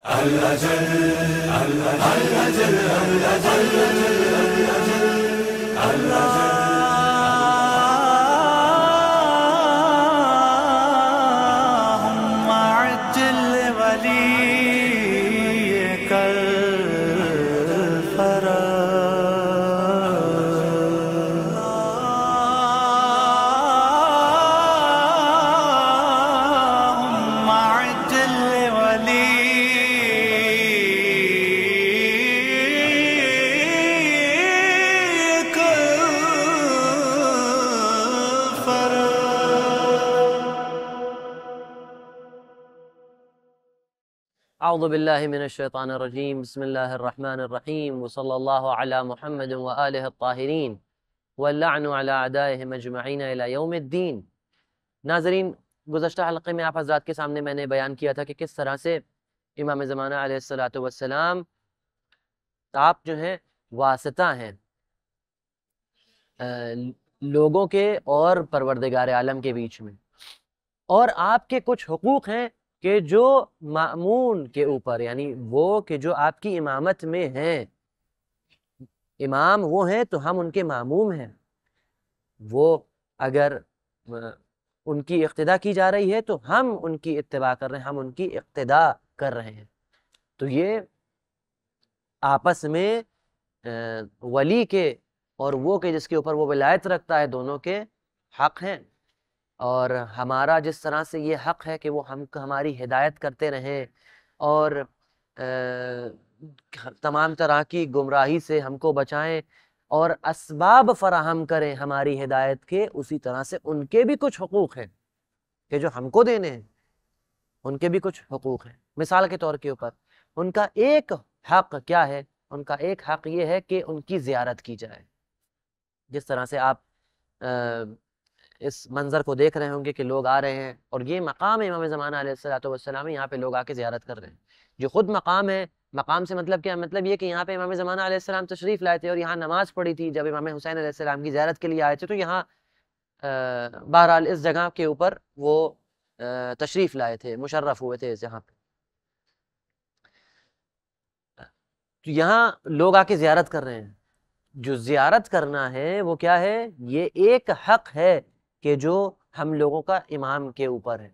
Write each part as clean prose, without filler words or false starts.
اللهم عجل وليك اللهم عجل وليك اعوذ باللہ من الشیطان الرجیم بسم اللہ الرحمن الرحیم وصلی اللہ علی محمد وآلہ الطاہرین واللعن علی اعدائہم اجمعین الی یوم الدین۔ ناظرین، گزشتہ حلقے میں آپ حضرات کے سامنے میں نے بیان کیا تھا کہ کس طرح سے امام زمانہ علیہ السلام آپ جو ہیں واسطہ ہیں لوگوں کے اور پروردگار عالم کے بیچ میں، اور آپ کے کچھ حقوق ہیں کہ جو مأمون کے اوپر، یعنی وہ کہ جو آپ کی امامت میں ہیں، امام وہ ہیں تو ہم ان کے مأموم ہیں، وہ اگر ان کی اقتداء کی جا رہی ہے تو ہم ان کی اتباع کر رہے ہیں، ہم ان کی اقتداء کر رہے ہیں۔ تو یہ آپس میں ولی کے اور وہ کہ جس کے اوپر وہ ولایت رکھتا ہے، دونوں کے حق ہیں، اور ہمارا جس طرح سے یہ حق ہے کہ وہ ہماری ہدایت کرتے رہیں اور تمام طرح کی گمراہی سے ہم کو بچائیں اور اسباب فراہم کریں ہماری ہدایت کے، اسی طرح سے ان کے بھی کچھ حقوق ہیں کہ جو ہم کو دینے ہیں، ان کے بھی کچھ حقوق ہیں۔ مثال کے طور کے اوپر ان کا ایک حق کیا ہے؟ ان کا ایک حق یہ ہے کہ ان کی زیارت کی جائے۔ جس طرح سے آپ اس منظر کو دیکھ رہے ہوں گے کہ لوگ آ رہے ہیں، اور یہ مقام امام زمانہ علیہ السلام ہے، یہاں پہ لوگ آ کے زیارت کر رہے ہیں۔ جو خود مقام ہے، مقام سے مطلب کیا؟ مطلب یہ کہ یہاں پہ امام زمانہ علیہ السلام تشریف لائے تھے اور یہاں نماز پڑھی تھی جب امام حسین علیہ السلام کی زیارت کے لیے آئے تھے، تو یہاں بہرحال اس جگہ کے اوپر وہ تشریف لائے تھے، مشرف ہوئے تھے اس جگہ پہ۔ تو یہاں لوگ آ کے زیارت کر رہے ہیں۔ جو زیارت کرنا ہے وہ کیا ہے؟ یہ ایک حق ہے کہ جو ہم لوگوں کا امام کے اوپر ہے،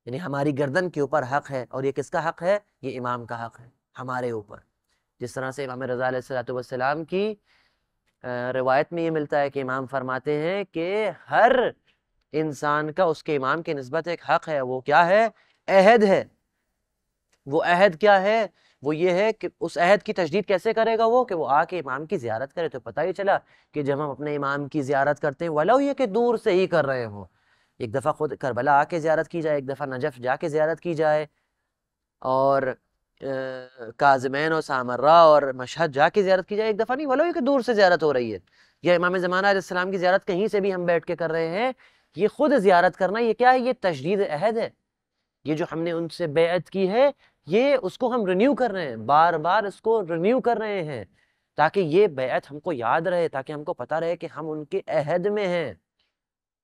یعنی ہماری گردن کے اوپر حق ہے، اور یہ کس کا حق ہے؟ یہ امام کا حق ہے ہمارے اوپر۔ جس طرح سے امام رضا علیہ السلام کی روایت میں یہ ملتا ہے کہ امام فرماتے ہیں کہ ہر انسان کا اس کے امام کے نسبت ایک حق ہے، وہ کیا ہے؟ عہد ہے۔ وہ عہد کیا ہے؟ وہ یہ ہے کہ اس عہد کی تجدید کیسے کرے گا وہ؟ کہ وہ آ کے امام کی زیارت کرے۔ تو پتہ ہی چلا کہ جب ہم اپنے امام کی زیارت کرتے ہیں، ولو یہ کہ دور سے ہی کر رہے ہوں، ایک دفعہ خود کربلا آ کے زیارت کی جائے، ایک دفعہ نجف جا کے زیارت کی جائے، اور کاظمین اور سامرہ اور مشہد جا کے زیارت کی جائے، ایک دفعہ نہیں، ولو یہ کہ دور سے زیارت ہو رہی ہے، یا امام زمانہ علیہ السلام کی زیارت کہیں سے بھی ہم بیٹھ کے کر رہے ہیں، یہ خود زیارت کرنا یہ کیا ہے؟ یہ تجدید عہد ہے۔ یہ جو ہم نے ان سے بیعت کی ہے، یہ اس کو ہم رینیو کر رہے ہیں، بار بار اس کو رینیو کر رہے ہیں، تاکہ یہ بیعت ہم کو یاد رہے، تاکہ ہم کو پتہ رہے کہ ہم ان کے عہد میں ہیں۔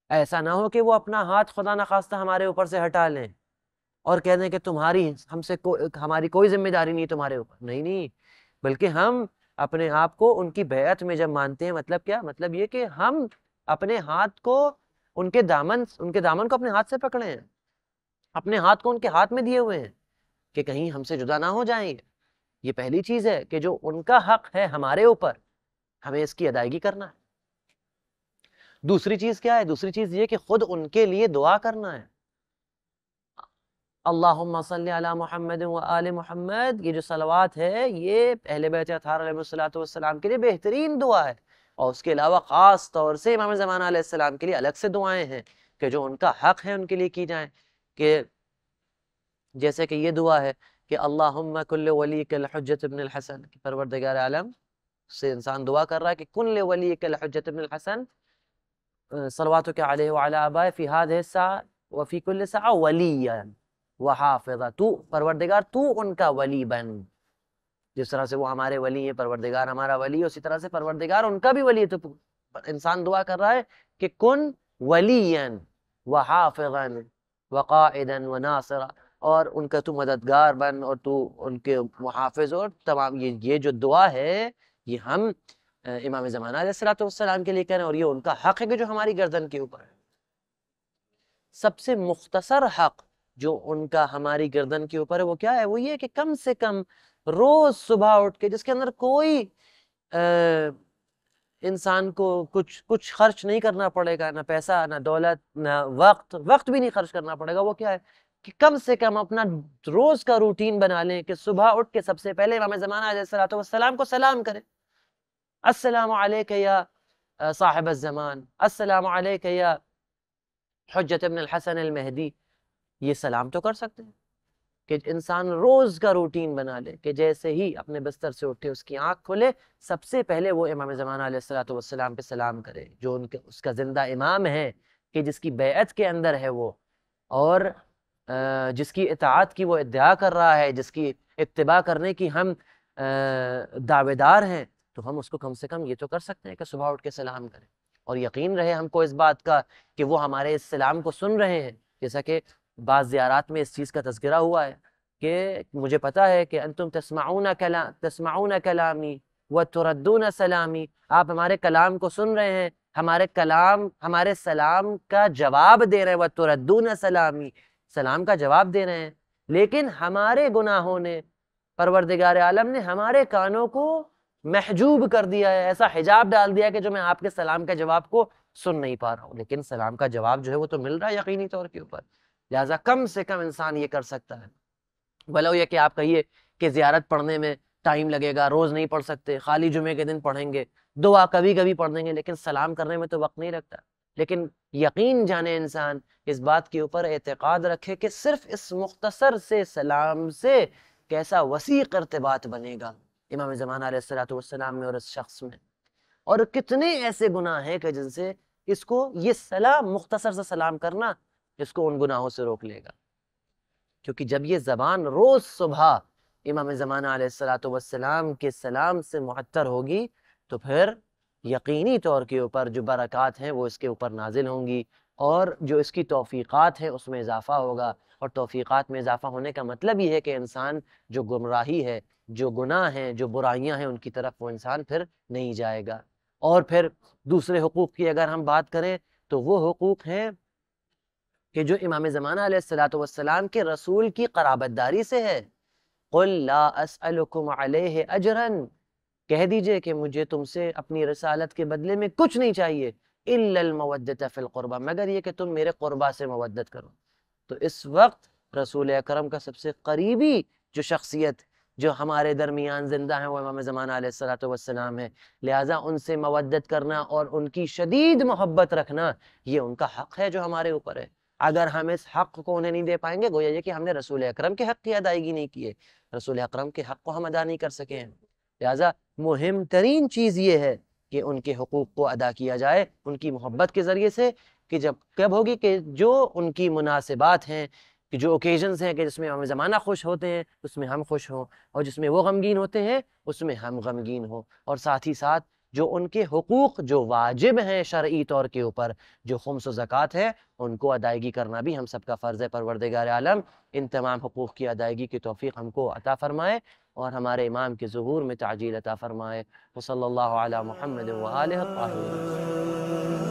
ایسا نہ ہو کہ وہ اپنا ہاتھ خدا نخواستہ ہمارے اوپر سے ہٹا لیں اور کہہ دیں کہ تمہاری ہماری کوئی ذمہ داری نہیں تمہارے اوپر۔ نہیں، بلکہ ہم اپنے آپ کو ان کی بیعت میں جب مانتے ہیں، مطلب کیا؟ مطلب یہ کہ ہم اپنے ہاتھ کو ان کے دامن کو اپنے ہاتھ سے پکڑے ہیں، اپنے ہاتھ کو ان کے ہاتھ میں دیے ہوئے ہیں کہ کہیں ہم سے جدا نہ ہو جائیں۔ یہ پہلی چیز ہے کہ جو ان کا حق ہے ہمارے اوپر، ہمیں اس کی ادائیگی کرنا ہے۔ دوسری چیز کیا ہے؟ دوسری چیز یہ کہ خود ان کے لیے دعا کرنا ہے۔ اللہم صلی علی محمد و آل محمد، یہ جو صلوات ہے یہ اہل بیت اطہار علیہ السلام کے لیے بہترین دعا ہے، اور اس کے علاوہ خاص طور سے امام زمانہ علیہ السلام کے لیے الگ سے دعائیں ہیں کہ جو ان کا حق ہے ان کے لیے کی جائیں، کہ جیسے کہ یہ دعا ہے کہ اللہم کل ولیک الحجۃ ابن الحسن، پروردگار عالم سے انسان دعا کر رہا ہے کہ کل ولیک الحجۃ ابن الحسن صلواتک علیہ وعلی آبائہ فی ہذہ الساعہ وفی کل ساعہ ولیا وحافظہ، تو پروردگار تو ان کا ولی بن، جس طرح سے وہ ہمارے ولی ہیں، پروردگار ہمارا ولی ہے، اسی طرح سے پروردگار ان کا بھی ولی ہے۔ تو انسان دعا کر رہا ہے کہ کن ولیا وحافظا وقائدا وناصرا، اور ان کا تو مددگار بن اور تو ان کے محافظ، اور تمام یہ جو دعا ہے یہ ہم امام زمانہ علیہ السلام کے لیے کریں، اور یہ ان کا حق ہے کہ جو ہماری گردن کے اوپر ہے۔ سب سے مختصر حق جو ان کا ہماری گردن کے اوپر ہے وہ کیا ہے؟ وہ یہ کہ کم سے کم روز صبح اٹھ کے، جس کے اندر کوئی انسان کو کچھ خرچ نہیں کرنا پڑے گا، نہ پیسہ نہ دولت نہ وقت بھی نہیں خرچ کرنا پڑے گا، وہ کیا ہے کہ کم سے کم اپنا روز کا روٹین بنا لیں کہ صبح اٹھ کے سب سے پہلے امام زمانہ علیہ السلام کو سلام کریں، السلام علیک یا صاحب الزمان، السلام علیک یا حجت ابن الحسن المہدی۔ یہ سلام تو کر سکتے ہیں کہ انسان روز کا روٹین بنا لے کہ جیسے ہی اپنے بستر سے اٹھے، اس کی آنکھ کھلے، سب سے پہلے وہ امام زمانہ علیہ السلام پہ سلام کرے، جو اس کا زندہ امام ہے، کہ جس کی بیعت کے اندر ہے وہ، اور جس کی اطاعت کی وہ ادعا کر رہا ہے، جس کی اتباع کرنے کی ہم دعوے دار ہیں، تو ہم اس کو کم سے کم یہ تو کر سکتے ہیں کہ صبح اٹھ کے سلام کریں، اور یقین رہے ہم کو اس بات کا کہ وہ ہمارے اس سلام کو سن رہے ہیں۔ جیسا کہ بعض زیارات میں اس چیز کا تذکرہ ہوا ہے کہ مجھے پتا ہے کہ انتم تسمعون کلامی وتردون سلامی، آپ ہمارے کلام کو سن رہے ہیں، ہمارے سلام کا جواب دے رہے ہیں، وتردون سلامی، سلام کا جواب دے رہے ہیں، لیکن ہمارے گناہوں نے، پروردگار عالم نے ہمارے کانوں کو محجوب کر دیا ہے، ایسا حجاب ڈال دیا کہ جو میں آپ کے سلام کا جواب کو سن نہیں پا رہا ہوں، لیکن سلام کا جواب جو ہے وہ تو مل رہا ہے یقینی طور کے اوپر، لہٰذا کم سے کم انسان یہ کر سکتا ہے۔ بھلو یہ کہ آپ کہیے کہ زیارت پڑھنے میں ٹائم لگے گا، روز نہیں پڑھ سکتے، خالی جمعے کے دن پڑھیں گے، دعا کبھی کبھی پڑھ دیں گے، لیکن سلام کرنے میں تو وقت نہیں لگتا۔ لیکن یقین جانے انسان اس بات کے اوپر اعتقاد رکھے کہ صرف اس مختصر سے سلام سے کیسا وسیع ارتباط بنے گا امام زمانہ علیہ السلام میں اور اس شخص میں، اور کتنے ایسے گناہ ہیں کہ جن سے اس کو یہ سلام، مختصر سے سلام کرنا، اس کو ان گناہوں سے روک لے گا۔ کیونکہ جب یہ زبان روز صبح امام زمانہ علیہ السلام کے سلام سے معطر ہوگی تو پھر یقینی طور کے اوپر جو برکات ہیں وہ اس کے اوپر نازل ہوں گی، اور جو اس کی توفیقات ہیں اس میں اضافہ ہوگا، اور توفیقات میں اضافہ ہونے کا مطلب یہ ہے کہ انسان جو گمراہی ہے، جو گناہ ہیں، جو برائیاں ہیں، ان کی طرف وہ انسان پھر نہیں جائے گا۔ اور پھر دوسرے حقوق کی اگر ہم بات کریں تو وہ حقوق ہیں کہ جو امام زمانہ علیہ السلام کے رسول کی قرابت داری سے ہے۔ قُلْ لَا أَسْأَلُكُمْ عَلَيْهِ أَجْرًا، کہہ دیجئے کہ مجھے تم سے اپنی رسالت کے بدلے میں کچھ نہیں چاہیے، إِلَّا الْمَوَدَّةَ فِي الْقُرْبَى، مگر یہ کہ تم میرے قربا سے مودت کرو۔ تو اس وقت رسول اکرم کا سب سے قریبی جو شخصیت جو ہمارے درمیان زندہ ہیں وہ امام زمانہ علیہ السلام ہے، لہٰذا ان سے مودت کرنا اور ان کی شدید محبت رکھنا یہ ان کا حق ہے جو ہمارے اوپر ہے۔ اگر ہم اس حق کو انہیں نہیں دے پائیں گے، گویا یہ کہ ہم نے رسول اکرم کے حق کی ادائیگی نہیں کی ہے، رسول اکرم کے حق کو ہم ادا نہیں کر سکے ہیں۔ لہٰذا مہم ترین چیز یہ ہے کہ ان کے حقوق کو ادا کیا جائے ان کی محبت کے ذریعے سے، کہ جب کب ہوگی کہ جو ان کی مناسبات ہیں، کہ جو اوکیزنز ہیں کہ جس میں امام زمانہ خوش ہوتے ہیں اس میں ہم خوش ہوں، اور جس میں وہ غمگین ہوتے ہیں اس میں ہم غمگین ہوں، اور ساتھ ہی ساتھ جو ان کے حقوق جو واجب ہیں شرعی طور کے اوپر، جو خمس و زکوٰۃ ہے، ان کو ادائیگی کرنا بھی ہم سب کا فرض ہے۔ پروردگار عالم ان تمام حقوق کی ادائیگی کی توفیق ہم کو عطا فرمائے، اور ہمارے امام کے ظہور میں تعجیل عطا فرمائے۔ وصلی اللہ علی محمد وآلہ الطاہرین۔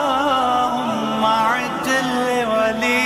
اللهم اعد لولي